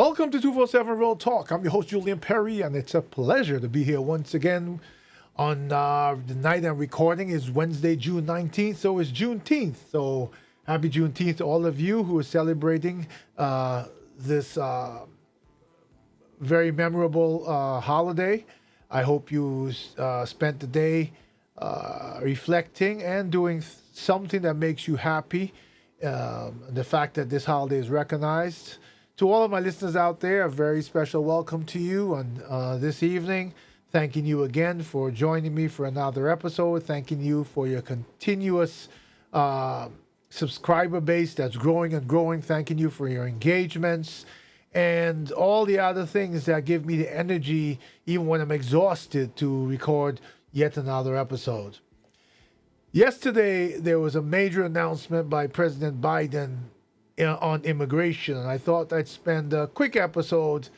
Welcome to 247 Real Talk. I'm your host, Julian Perry, and it's a pleasure to be here once again on the night I'm recording is Wednesday, June 19th, so it's Juneteenth. So happy Juneteenth to all of you who are celebrating this very memorable holiday. I hope you spent the day reflecting and doing something that makes you happy. The fact that this holiday is recognized. To all of my listeners out there, a very special welcome to you on this evening. Thanking you again for joining me for another episode. Thanking you for your continuous subscriber base that's growing and growing. Thanking you for your engagements and all the other things that give me the energy, even when I'm exhausted, to record yet another episode. Yesterday, there was a major announcement by President Biden on immigration, and I thought I'd spend a quick episode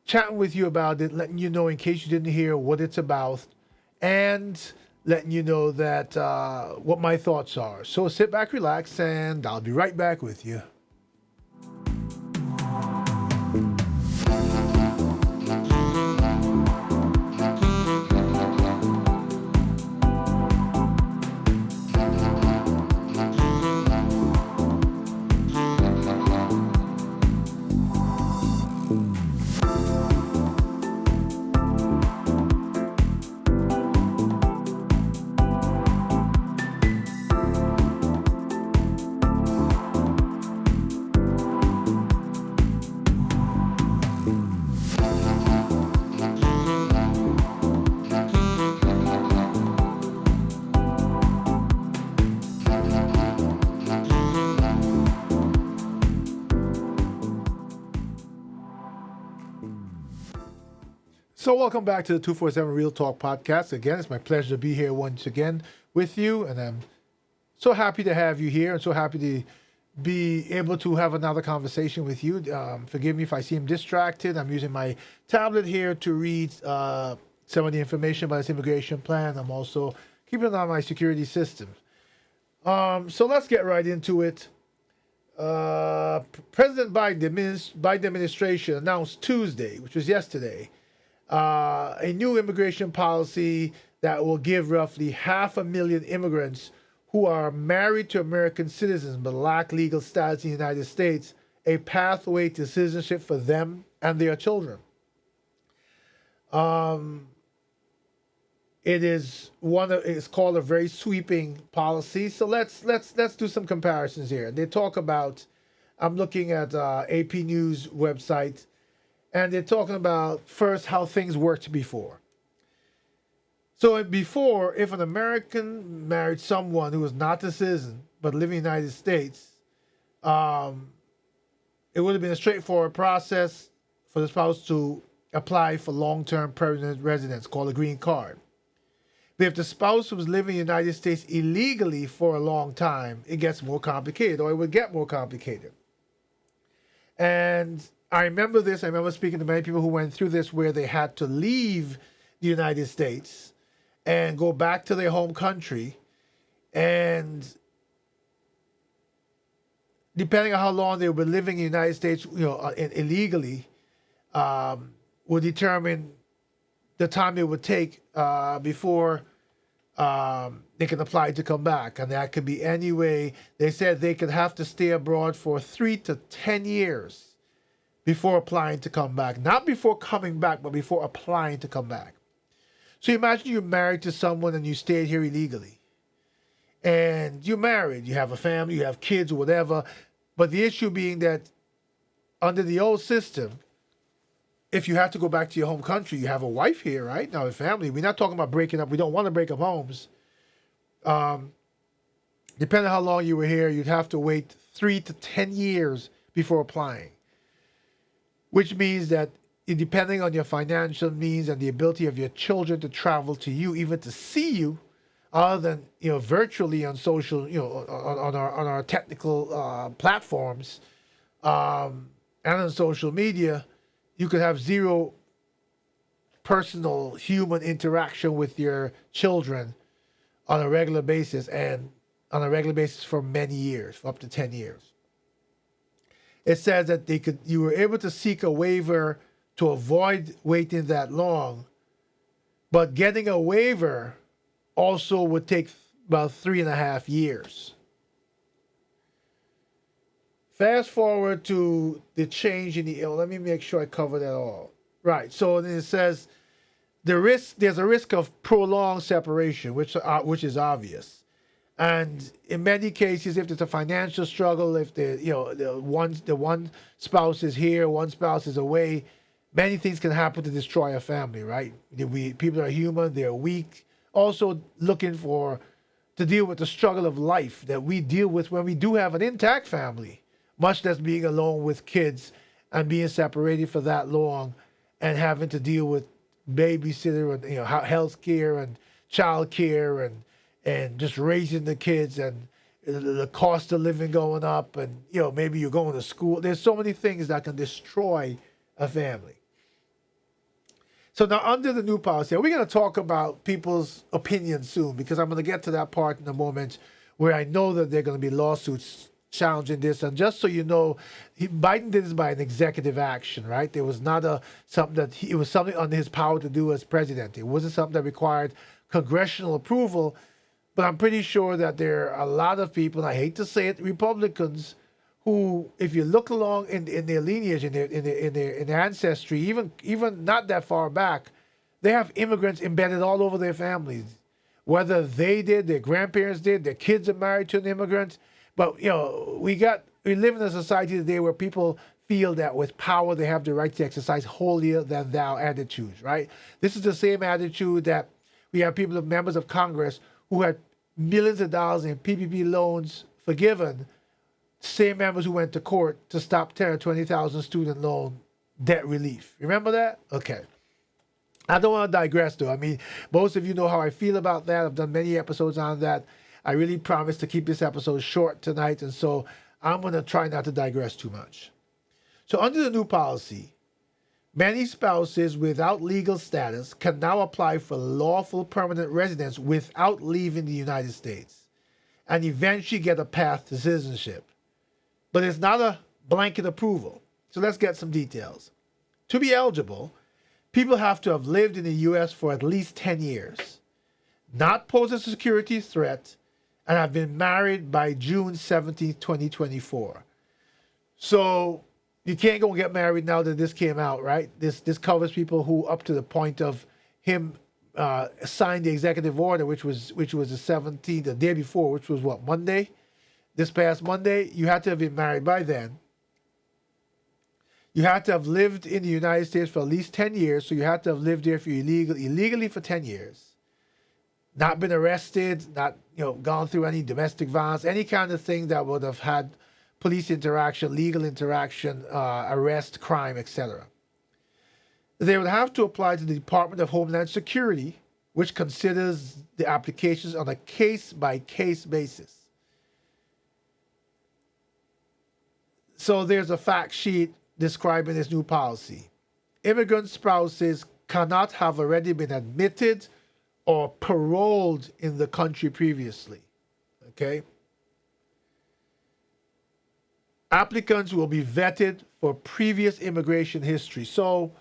chatting with you about it, letting you know in case you didn't hear what it's about, and letting you know that what my thoughts are. So sit back, relax, and I'll be right back with you. So welcome back to the 247 Real Talk podcast. Again, it's my pleasure to be here once again with you, and I'm so happy to have you here and so happy to be able to have another conversation with you. Forgive me if I seem distracted. I'm using my tablet here to read some of the information about this immigration plan. I'm also keeping an eye on my security systems. So let's get right into it. President Biden administration announced Tuesday, which was yesterday, a new immigration policy that will give roughly 500,000 immigrants who are married to American citizens but lack legal status in the United States a pathway to citizenship for them and their children. It's called a very sweeping policy. So let's do some comparisons here. They talk about, I'm looking at AP News website, and they're talking about first how things worked before. So before, if an American married someone who was not a citizen but living in the United States, it would have been a straightforward process for the spouse to apply for long-term permanent residence, called a green card. But if the spouse was living in the United States illegally for a long time, it gets more complicated, or it would get more complicated. And I remember this. I remember speaking to many people who went through this, where they had to leave the United States and go back to their home country. And depending on how long they were living in the United States, illegally, would determine the time it would take before they can apply to come back. And that could be anyway. They said they could have to stay abroad for 3 to 10 years before applying to come back. Not before coming back, but before applying to come back. So imagine you're married to someone and you stayed here illegally. And you're married, you have a family, you have kids or whatever. But the issue being that under the old system, if you have to go back to your home country, you have a wife here, right? Now, a family. We're not talking about breaking up. We don't want to break up homes. Depending on how long you were here, you'd have to wait 3 to 10 years before applying. Which means that depending on your financial means and the ability of your children to travel to you, even to see you, other than virtually on social, on our technical platforms, and on social media, you could have zero personal human interaction with your children on a regular basis, and on a regular basis for many years, for up to 10 years. it says that you were able to seek a waiver to avoid waiting that long, but getting a waiver also would take about 3.5 years. Fast forward to the change in the let me make sure I cover that all. Right. So then it says there's a risk of prolonged separation, which is obvious. And in many cases, if there's a financial struggle, if the one spouse is here, one spouse is away, many things can happen to destroy a family, right? People are human, they're weak. Also looking to deal with the struggle of life that we deal with when we do have an intact family, much less being alone with kids and being separated for that long and having to deal with babysitter and health care and child care and just raising the kids and the cost of living going up and maybe you're going to school. There's so many things that can destroy a family. So now under the new policy, we're going to talk about people's opinions soon because I'm going to get to that part in a moment where I know that there are going to be lawsuits challenging this. And just so you know, Biden did this by an executive action, right? There was not it was something under his power to do as president. It wasn't something that required congressional approval. But I'm pretty sure that there are a lot of people, and I hate to say it, Republicans, who, if you look along in their lineage, in their ancestry, even not that far back, they have immigrants embedded all over their families. Whether they did, their grandparents did, their kids are married to an immigrant. But we live in a society today where people feel that with power they have the right to exercise holier than thou attitudes, right? This is the same attitude that we have members of Congress who had millions of dollars in PPP loans forgiven, same members who went to court to stop 10 or 20,000 student loan debt relief. Remember that? Okay. I don't want to digress, though. I mean, most of you know how I feel about that. I've done many episodes on that. I really promise to keep this episode short tonight, and so I'm going to try not to digress too much. So under the new policy, many spouses without legal status can now apply for lawful permanent residence without leaving the United States and eventually get a path to citizenship. But it's not a blanket approval. So let's get some details. To be eligible, people have to have lived in the U.S. for at least 10 years, not pose a security threat, and have been married by June 17, 2024. So you can't go and get married now that this came out, right? This covers people who, up to the point of him signed the executive order, which was the 17th, the day before, which was what, Monday? This past Monday, you had to have been married by then. You had to have lived in the United States for at least 10 years, so you had to have lived there illegally for 10 years. Not been arrested, not gone through any domestic violence, any kind of thing that would have had police interaction, legal interaction, arrest, crime, etc. They would have to apply to the Department of Homeland Security, which considers the applications on a case-by-case basis. So there's a fact sheet describing this new policy. Immigrant spouses cannot have already been admitted or paroled in the country previously. Okay? Applicants will be vetted for previous immigration history. So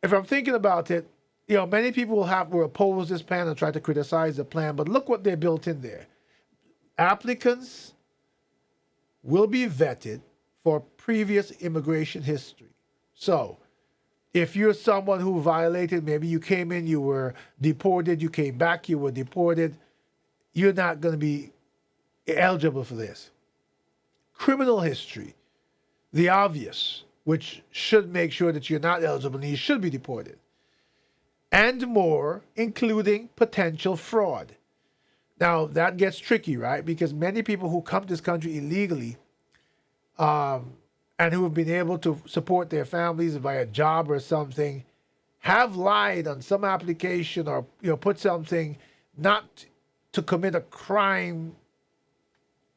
if I'm thinking about it, many people will oppose this plan and try to criticize the plan, but look what they built in there. Applicants will be vetted for previous immigration history. So if you're someone who violated, maybe you came in, you were deported, you came back, you were deported, you're not going to be eligible for this. Criminal history, the obvious, which should make sure that you're not eligible and you should be deported. And more, including potential fraud. Now, that gets tricky, right? Because many people who come to this country illegally and who have been able to support their families by a job or something have lied on some application or put something not to commit a crime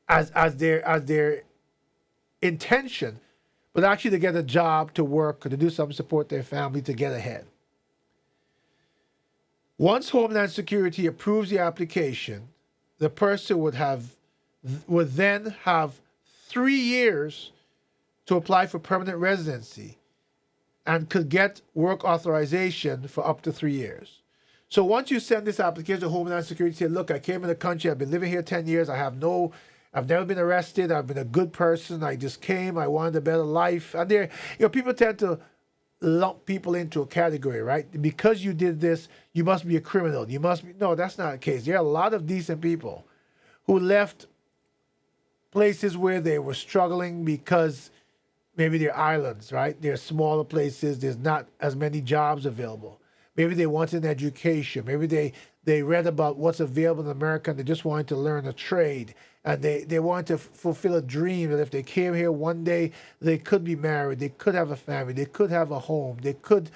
as their intention, but actually to get a job, to work, or to do something to support their family to get ahead. Once Homeland Security approves the application, the person would then have 3 years to apply for permanent residency and could get work authorization for up to 3 years. So once you send this application to Homeland Security, say, look, I came in the country, I've been living here 10 years, I've never been arrested, I've been a good person, I just came, I wanted a better life. And people tend to lump people into a category, right? Because you did this, you must be a criminal. No, that's not the case. There are a lot of decent people who left places where they were struggling because maybe they're islands, right? They're smaller places. There's not as many jobs available. Maybe they wanted an education. Maybe they read about what's available in America and they just wanted to learn a trade. And they wanted to fulfill a dream that if they came here one day, they could be married, they could have a family, they could have a home, they could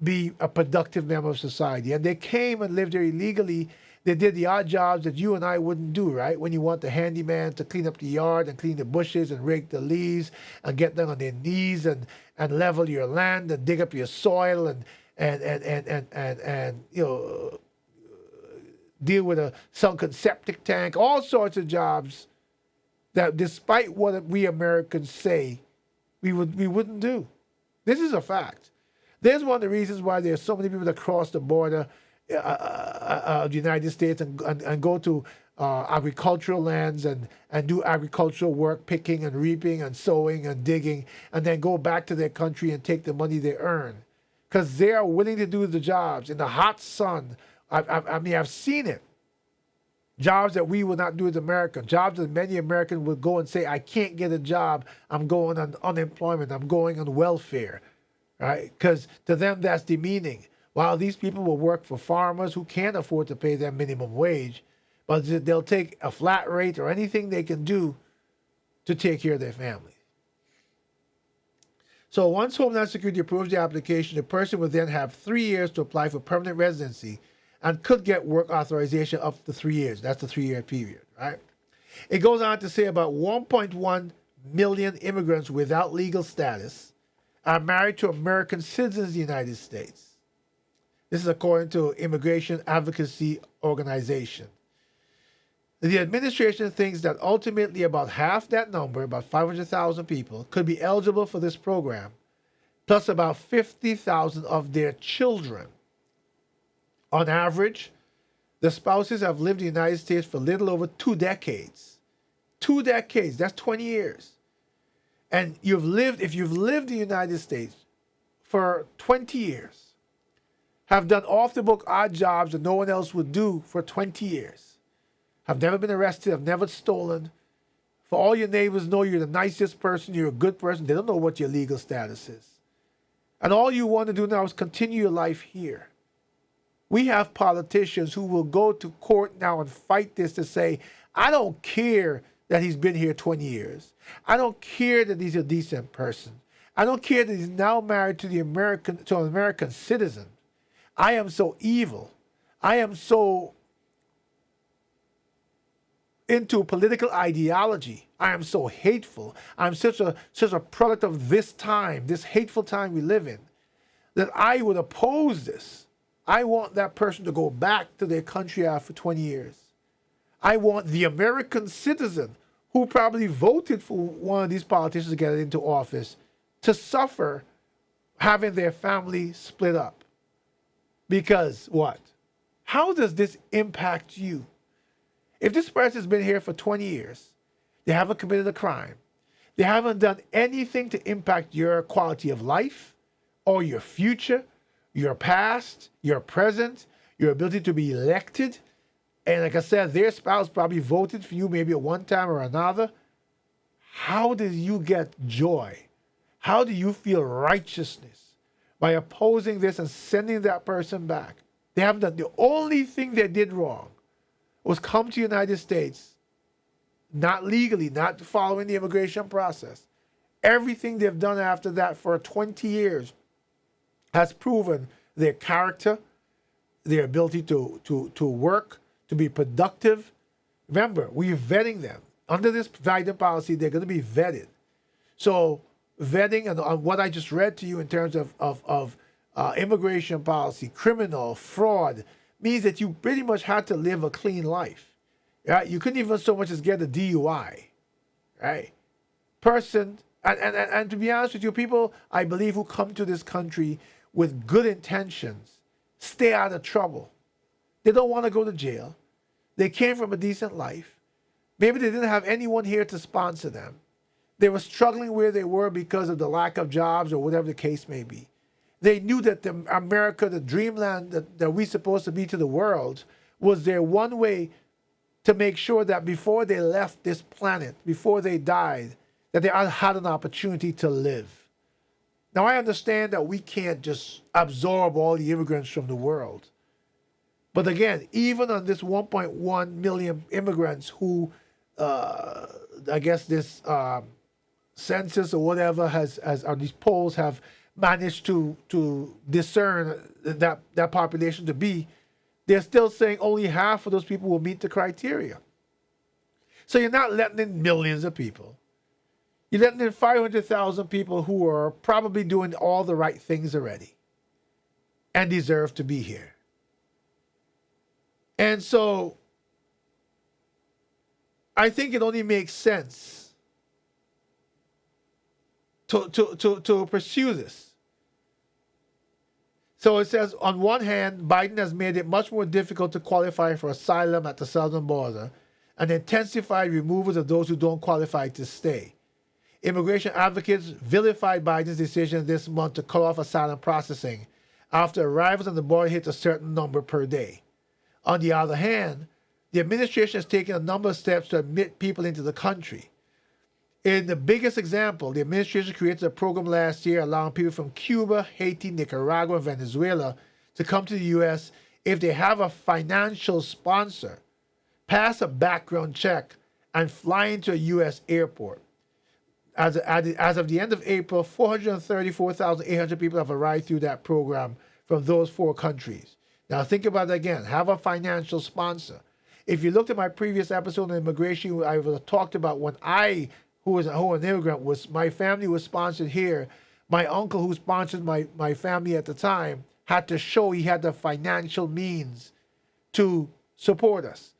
be a productive member of society. And they came and lived there illegally. They did the odd jobs that you and I wouldn't do, right? When you want the handyman to clean up the yard and clean the bushes and rake the leaves and get down on their knees and level your land and dig up your soil and deal with a sunken septic tank, all sorts of jobs that despite what we Americans say, we wouldn't do. This is a fact. There's one of the reasons why there's so many people that cross the border of the United States and go to agricultural lands and do agricultural work, picking and reaping and sowing and digging, and then go back to their country and take the money they earn. Because they are willing to do the jobs in the hot sun. I've seen it. Jobs that we would not do as Americans. Jobs that many Americans would go and say, I can't get a job. I'm going on unemployment. I'm going on welfare. Right? Because to them, that's demeaning. While these people will work for farmers who can't afford to pay their minimum wage, but they'll take a flat rate or anything they can do to take care of their family. So once Homeland Security approves the application, the person will then have 3 years to apply for permanent residency and could get work authorization up to 3 years. That's the 3-year period, right? It goes on to say about 1.1 million immigrants without legal status are married to American citizens of the United States. This is according to Immigration Advocacy Organization. The administration thinks that ultimately about half that number, about 500,000 people, could be eligible for this program, plus about 50,000 of their children. On average, the spouses have lived in the United States for a little over 2 decades. 2 decades, that's 20 years. And if you've lived in the United States for 20 years, have done off-the-book odd jobs that no one else would do for 20 years, have never been arrested, have never stolen, for all your neighbors know you're the nicest person, you're a good person, they don't know what your legal status is. And all you want to do now is continue your life here. We have politicians who will go to court now and fight this to say, I don't care that he's been here 20 years. I don't care that he's a decent person. I don't care that he's now married to an American citizen. I am so evil. I am so into political ideology. I am so hateful. I'm such a product of this time, this hateful time we live in, that I would oppose this. I want that person to go back to their country after 20 years. I want the American citizen who probably voted for one of these politicians to get into office to suffer having their family split up. Because what? How does this impact you? If this person's been here for 20 years, they haven't committed a crime, they haven't done anything to impact your quality of life or your future, your past, your present, your ability to be elected, and like I said, their spouse probably voted for you maybe at one time or another, how do you get joy? How do you feel righteousness by opposing this and sending that person back? They haven't done. The only thing they did wrong was come to the United States, not legally, not following the immigration process. Everything they've done after that for 20 years has proven their character, their ability to work, to be productive. Remember, we're vetting them. Under this Biden policy, they're going to be vetted. So vetting and what I just read to you in terms of immigration policy, criminal, fraud, means that you pretty much had to live a clean life. Right? You couldn't even so much as get a DUI. Right? Person And to be honest with you, people, I believe, who come to this country with good intentions stay out of trouble. They don't want to go to jail. They came from a decent life. Maybe they didn't have anyone here to sponsor them. They were struggling where they were because of the lack of jobs or whatever the case may be. They knew that the America, the dreamland that we're supposed to be to the world, was their one way to make sure that before they left this planet, before they died, that they had an opportunity to live. Now, I understand that we can't just absorb all the immigrants from the world. But again, even on this 1.1 million immigrants who, I guess this census or whatever or these polls have managed to discern that population to be, they're still saying only half of those people will meet the criteria. So you're not letting in millions of people. You're letting in 500,000 people who are probably doing all the right things already and deserve to be here. And so I think it only makes sense to pursue this. So it says, on one hand, Biden has made it much more difficult to qualify for asylum at the southern border and intensified removals of those who don't qualify to stay. Immigration advocates vilified Biden's decision this month to cut off asylum processing after arrivals on the border hit a certain number per day. On the other hand, the administration has taken a number of steps to admit people into the country. In the biggest example, the administration created a program last year allowing people from Cuba, Haiti, Nicaragua, and Venezuela to come to the U.S. if they have a financial sponsor, pass a background check, and fly into a U.S. airport. As of the end of April, 434,800 people have arrived through that program from those 4 countries. Now think about it again. Have a financial sponsor. If you looked at my previous episode on immigration, I talked about when who an immigrant, my family was sponsored here. My uncle, who sponsored my family at the time, had to show he had the financial means to support us,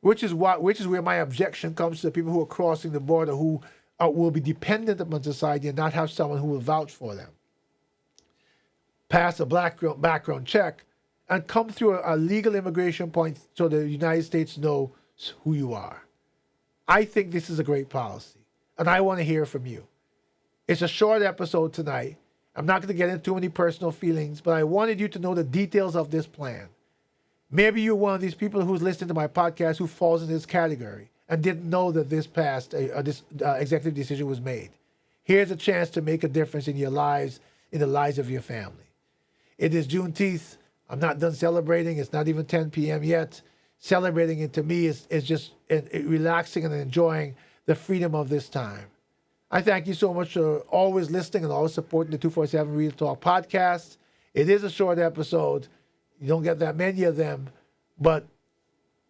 which is where my objection comes to the people who are crossing the border who will be dependent upon society and not have someone who will vouch for them. Pass a background check and come through a legal immigration point so the United States knows who you are. I think this is a great policy, and I want to hear from you. It's a short episode tonight. I'm not going to get into too many personal feelings, but I wanted you to know the details of this plan. Maybe you're one of these people who's listening to my podcast who falls in this category and didn't know that this executive decision was made. Here's a chance to make a difference in your lives, in the lives of your family. It is Juneteenth. I'm not done celebrating. It's not even 10 p.m. yet. Celebrating it to me is just relaxing and enjoying the freedom of this time. I thank you so much for always listening and always supporting the 247 Real Talk podcast. It is a short episode. You don't get that many of them, but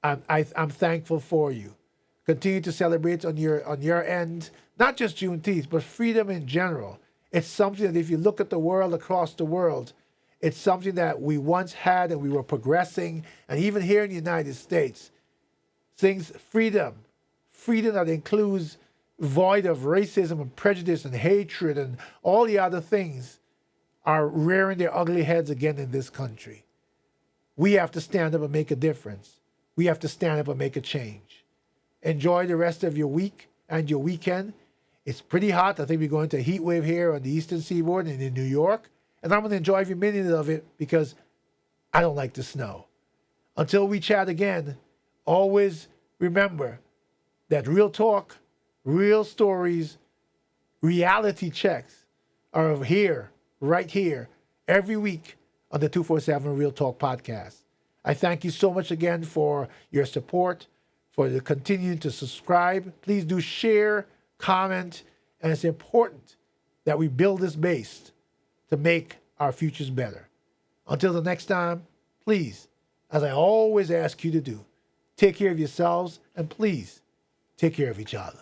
I'm thankful for you. Continue to celebrate on your end, not just Juneteenth, but freedom in general. It's something that if you look at the world, across the world, it's something that we once had and we were progressing. And even here in the United States, freedom that includes void of racism and prejudice and hatred and all the other things are rearing their ugly heads again in this country. We have to stand up and make a difference. We have to stand up and make a change. Enjoy the rest of your week and your weekend. It's pretty hot. I think we're going to a heat wave here on the Eastern Seaboard and in New York. And I'm going to enjoy every minute of it because I don't like the snow. Until we chat again, always remember that real talk, real stories, reality checks are here, right here, every week on the 247 Real Talk podcast. I thank you so much again for your support, for the continuing to subscribe. Please do share, comment, and it's important that we build this base to make our futures better. Until the next time, please, as I always ask you to do, take care of yourselves and please take care of each other.